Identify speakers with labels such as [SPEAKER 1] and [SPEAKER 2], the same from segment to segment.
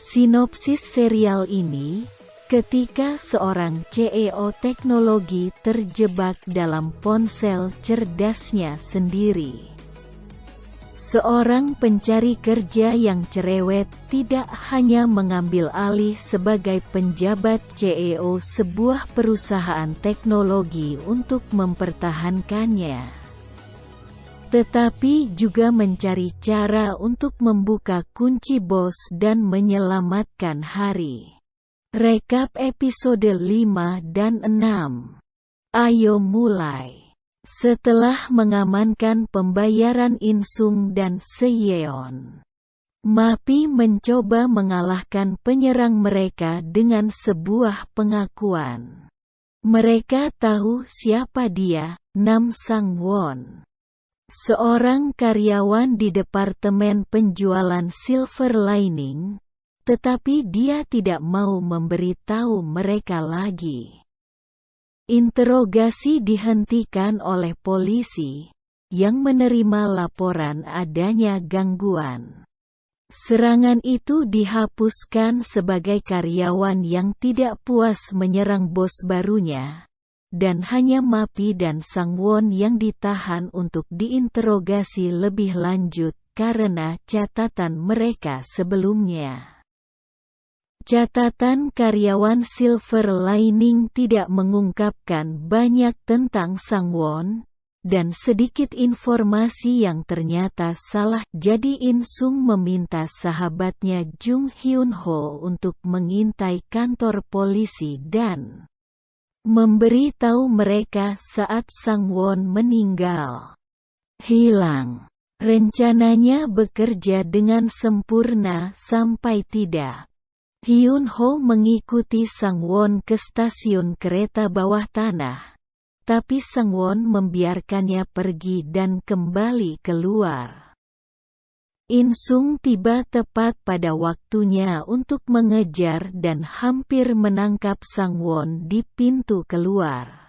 [SPEAKER 1] Sinopsis serial ini, ketika seorang CEO teknologi terjebak dalam ponsel cerdasnya sendiri. Seorang pencari kerja yang cerewet tidak hanya mengambil alih sebagai penjabat CEO sebuah perusahaan teknologi untuk mempertahankannya, tetapi juga mencari cara untuk membuka kunci bos dan menyelamatkan hari. Rekap episode 5 dan 6. Ayo mulai. Setelah mengamankan pembayaran Insung dan Seyeon, Mapi mencoba mengalahkan penyerang mereka dengan sebuah pengakuan. Mereka tahu siapa dia, Nam Sang-won, seorang karyawan di departemen penjualan Silver Lining, tetapi dia tidak mau memberitahu mereka lagi. Interogasi dihentikan oleh polisi, yang menerima laporan adanya gangguan. Serangan itu dihapuskan sebagai karyawan yang tidak puas menyerang bos barunya, dan hanya Mapi dan Sang-won yang ditahan untuk diinterogasi lebih lanjut karena catatan mereka sebelumnya. Catatan karyawan Silver Lining tidak mengungkapkan banyak tentang Sang-won, dan sedikit informasi yang ternyata salah. Jadi Insung meminta sahabatnya Jung Hyun-ho untuk mengintai kantor polisi dan memberi tahu mereka saat Sang-won meninggal. Hilang. Rencananya bekerja dengan sempurna sampai tidak. Hyun-ho mengikuti Sang-won ke stasiun kereta bawah tanah, tapi Sang-won membiarkannya pergi dan kembali keluar. Insung tiba tepat pada waktunya untuk mengejar dan hampir menangkap Sang-won di pintu keluar.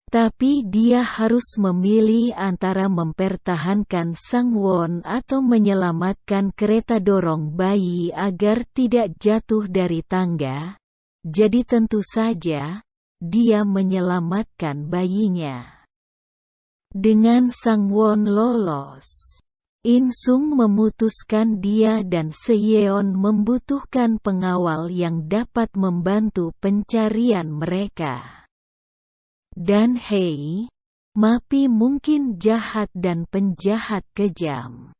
[SPEAKER 1] Tapi dia harus memilih antara mempertahankan Sang-won atau menyelamatkan kereta dorong bayi agar tidak jatuh dari tangga. Jadi tentu saja, dia menyelamatkan bayinya. Dengan Sang-won lolos, Insung memutuskan dia dan Seyeon membutuhkan pengawal yang dapat membantu pencarian mereka. Dan hei, Mapi mungkin jahat dan penjahat kejam,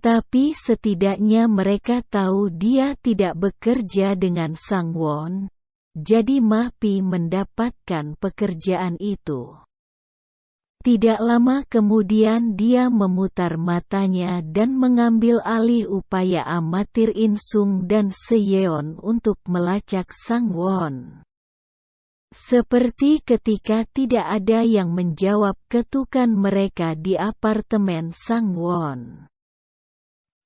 [SPEAKER 1] tapi setidaknya mereka tahu dia tidak bekerja dengan Sang-won, jadi Mapi mendapatkan pekerjaan itu. Tidak lama kemudian dia memutar matanya dan mengambil alih upaya amatir Insung dan Seyeon untuk melacak Sang-won. Seperti ketika tidak ada yang menjawab ketukan mereka di apartemen Sang-won.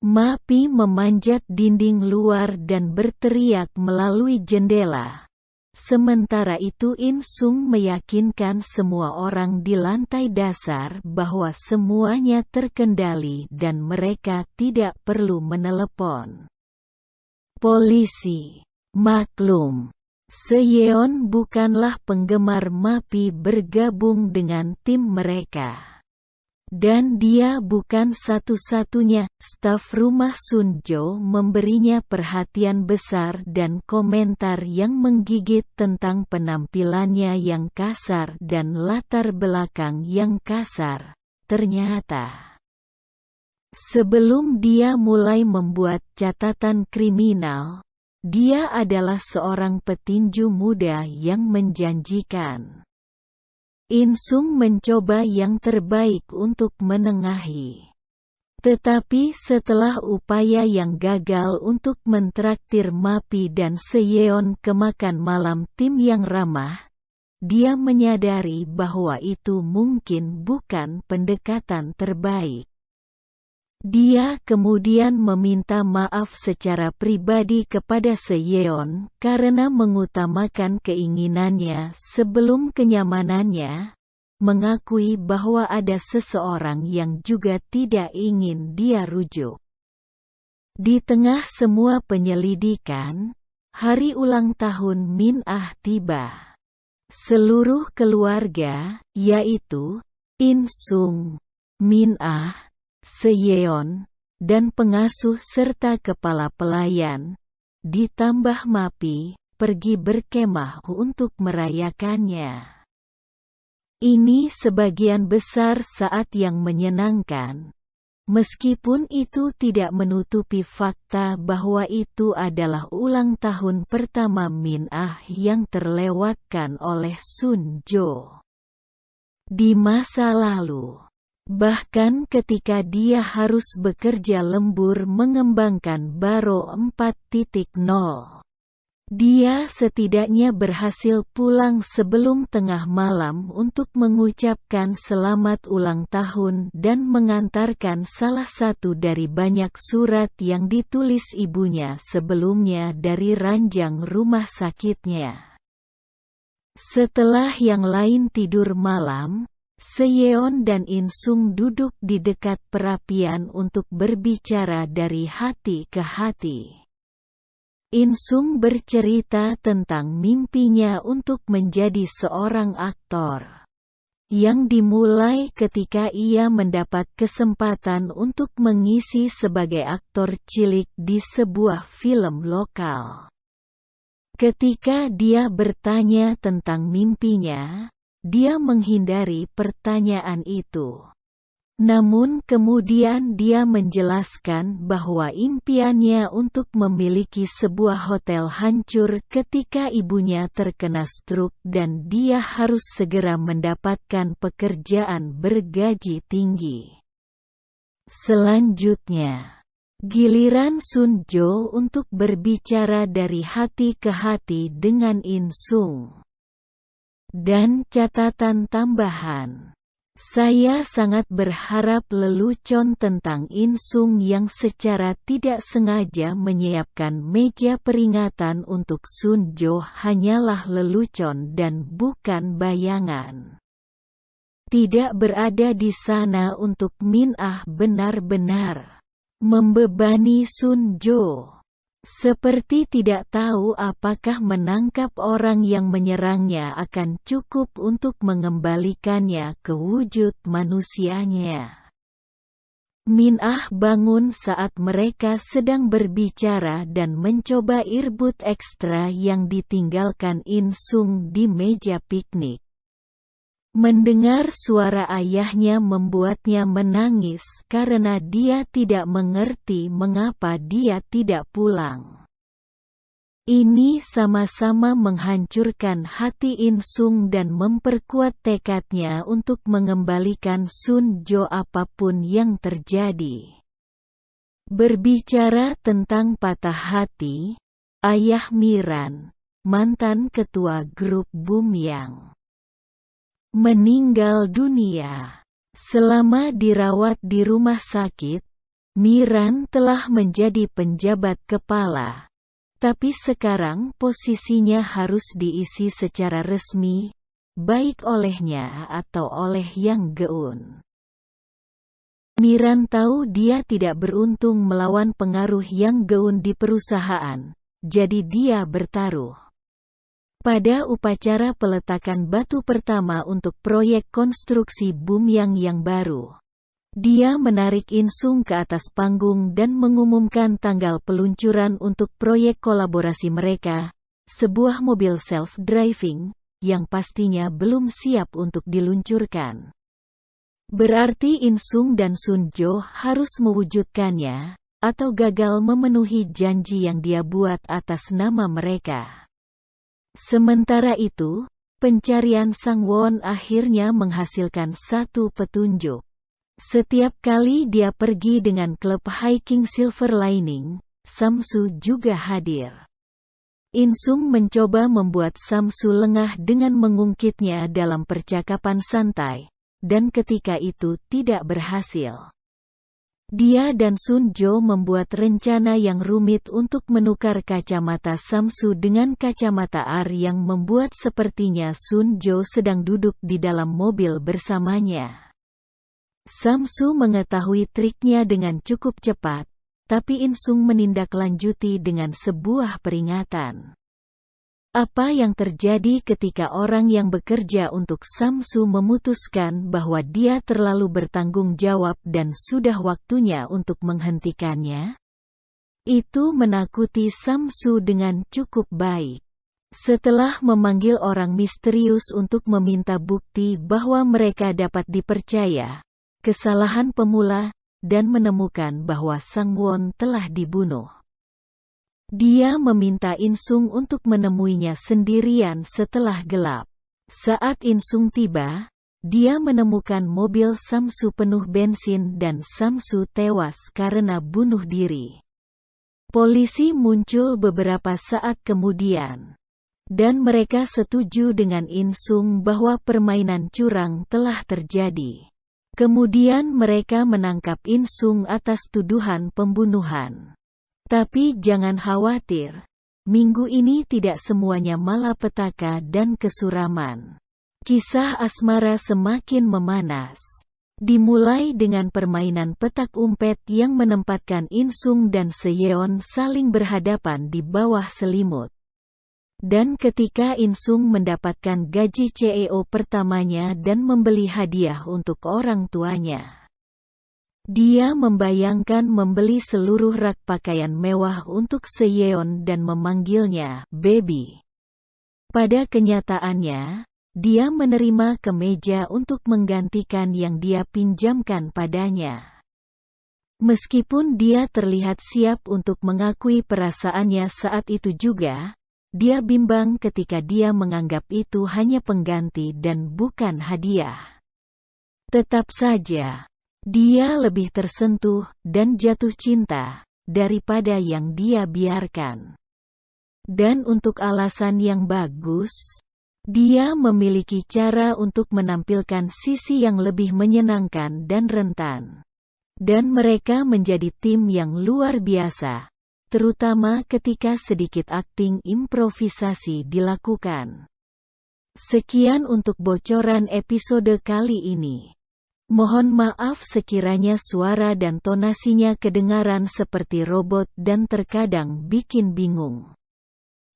[SPEAKER 1] Mapi memanjat dinding luar dan berteriak melalui jendela. Sementara itu Insung meyakinkan semua orang di lantai dasar bahwa semuanya terkendali dan mereka tidak perlu menelepon polisi. Maklum, Seyeon bukanlah penggemar Mapi bergabung dengan tim mereka. Dan dia bukan satu-satunya. Staf rumah Sunjo memberinya perhatian besar dan komentar yang menggigit tentang penampilannya yang kasar dan latar belakang yang kasar. Ternyata, sebelum dia mulai membuat catatan kriminal, dia adalah seorang petinju muda yang menjanjikan. Insung mencoba yang terbaik untuk menengahi. Tetapi setelah upaya yang gagal untuk mentraktir Mapi dan Seyeon ke makan malam tim yang ramah, dia menyadari bahwa itu mungkin bukan pendekatan terbaik. Dia kemudian meminta maaf secara pribadi kepada Seyeon karena mengutamakan keinginannya sebelum kenyamanannya, mengakui bahwa ada seseorang yang juga tidak ingin dia rujuk. Di tengah semua penyelidikan, hari ulang tahun Min Ah tiba. Seluruh keluarga, yaitu In Sung, Min Ah, Se-yeon, dan pengasuh serta kepala pelayan, ditambah Mapi, pergi berkemah untuk merayakannya. Ini sebagian besar saat yang menyenangkan. Meskipun itu tidak menutupi fakta bahwa itu adalah ulang tahun pertama Min Ah yang terlewatkan oleh Sun Jo. Di masa lalu, bahkan ketika dia harus bekerja lembur mengembangkan Baro 4.0, dia setidaknya berhasil pulang sebelum tengah malam untuk mengucapkan selamat ulang tahun dan mengantarkan salah satu dari banyak surat yang ditulis ibunya sebelumnya dari ranjang rumah sakitnya. Setelah yang lain tidur malam, Se-yeon dan In Sung duduk di dekat perapian untuk berbicara dari hati ke hati. In Sung bercerita tentang mimpinya untuk menjadi seorang aktor, yang dimulai ketika ia mendapat kesempatan untuk mengisi sebagai aktor cilik di sebuah film lokal. Ketika dia bertanya tentang mimpinya, dia menghindari pertanyaan itu. Namun kemudian dia menjelaskan bahwa impiannya untuk memiliki sebuah hotel hancur ketika ibunya terkena stroke dan dia harus segera mendapatkan pekerjaan bergaji tinggi. Selanjutnya, giliran Sun Jo untuk berbicara dari hati ke hati dengan In Sung. Dan catatan tambahan. Saya sangat berharap lelucon tentang In Sung yang secara tidak sengaja menyiapkan meja peringatan untuk Sun Jo hanyalah lelucon dan bukan bayangan. Tidak berada di sana untuk Min Ah benar-benar membebani Sun Jo. Seperti tidak tahu apakah menangkap orang yang menyerangnya akan cukup untuk mengembalikannya ke wujud manusianya. Min Ah bangun saat mereka sedang berbicara dan mencoba irbut ekstra yang ditinggalkan In Sung di meja piknik. Mendengar suara ayahnya membuatnya menangis karena dia tidak mengerti mengapa dia tidak pulang. Ini sama-sama menghancurkan hati In Sung dan memperkuat tekadnya untuk mengembalikan Sun Jo apapun yang terjadi. Berbicara tentang patah hati, ayah Miran, mantan ketua grup Bumyang, meninggal dunia. Selama dirawat di rumah sakit, Miran telah menjadi penjabat kepala, tapi sekarang posisinya harus diisi secara resmi, baik olehnya atau oleh Yang Geun. Miran tahu dia tidak beruntung melawan pengaruh Yang Geun di perusahaan, jadi dia bertaruh. Pada upacara peletakan batu pertama untuk proyek konstruksi Bumyang yang baru, dia menarik In Sung ke atas panggung dan mengumumkan tanggal peluncuran untuk proyek kolaborasi mereka, sebuah mobil self-driving, yang pastinya belum siap untuk diluncurkan. Berarti In Sung dan Sun Jo harus mewujudkannya, atau gagal memenuhi janji yang dia buat atas nama mereka. Sementara itu, pencarian Sang Won akhirnya menghasilkan satu petunjuk. Setiap kali dia pergi dengan klub hiking Silver Lining, Samsu juga hadir. In Sung mencoba membuat Samsu lengah dengan mengungkitnya dalam percakapan santai, dan ketika itu tidak berhasil. Dia dan Sun Jo membuat rencana yang rumit untuk menukar kacamata Samsu dengan kacamata AR yang membuat sepertinya Sun Jo sedang duduk di dalam mobil bersamanya. Samsu mengetahui triknya dengan cukup cepat, tapi Insung menindaklanjuti dengan sebuah peringatan. Apa yang terjadi ketika orang yang bekerja untuk Samsu memutuskan bahwa dia terlalu bertanggung jawab dan sudah waktunya untuk menghentikannya? Itu menakuti Samsu dengan cukup baik. Setelah memanggil orang misterius untuk meminta bukti bahwa mereka dapat dipercaya, kesalahan pemula, dan menemukan bahwa Sangwon telah dibunuh. Dia meminta Insung untuk menemuinya sendirian setelah gelap. Saat Insung tiba, dia menemukan mobil Samsu penuh bensin dan Samsu tewas karena bunuh diri. Polisi muncul beberapa saat kemudian, dan mereka setuju dengan Insung bahwa permainan curang telah terjadi. Kemudian mereka menangkap Insung atas tuduhan pembunuhan. Tapi jangan khawatir, minggu ini tidak semuanya malapetaka dan kesuraman. Kisah asmara semakin memanas. Dimulai dengan permainan petak umpet yang menempatkan Insung dan Seyeon saling berhadapan di bawah selimut. Dan ketika Insung mendapatkan gaji CEO pertamanya dan membeli hadiah untuk orang tuanya, dia membayangkan membeli seluruh rak pakaian mewah untuk Seyeon dan memanggilnya "Baby". Pada kenyataannya, dia menerima kemeja untuk menggantikan yang dia pinjamkan padanya. Meskipun dia terlihat siap untuk mengakui perasaannya saat itu juga, dia bimbang ketika dia menganggap itu hanya pengganti dan bukan hadiah. Tetap saja, dia lebih tersentuh dan jatuh cinta daripada yang dia biarkan. Dan untuk alasan yang bagus, dia memiliki cara untuk menampilkan sisi yang lebih menyenangkan dan rentan. Dan mereka menjadi tim yang luar biasa, terutama ketika sedikit akting improvisasi dilakukan. Sekian untuk bocoran episode kali ini. Mohon maaf sekiranya suara dan tonasinya kedengaran seperti robot dan terkadang bikin bingung.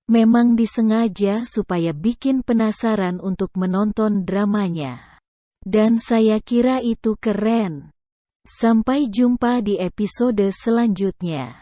[SPEAKER 1] Memang disengaja supaya bikin penasaran untuk menonton dramanya. Dan saya kira itu keren. Sampai jumpa di episode selanjutnya.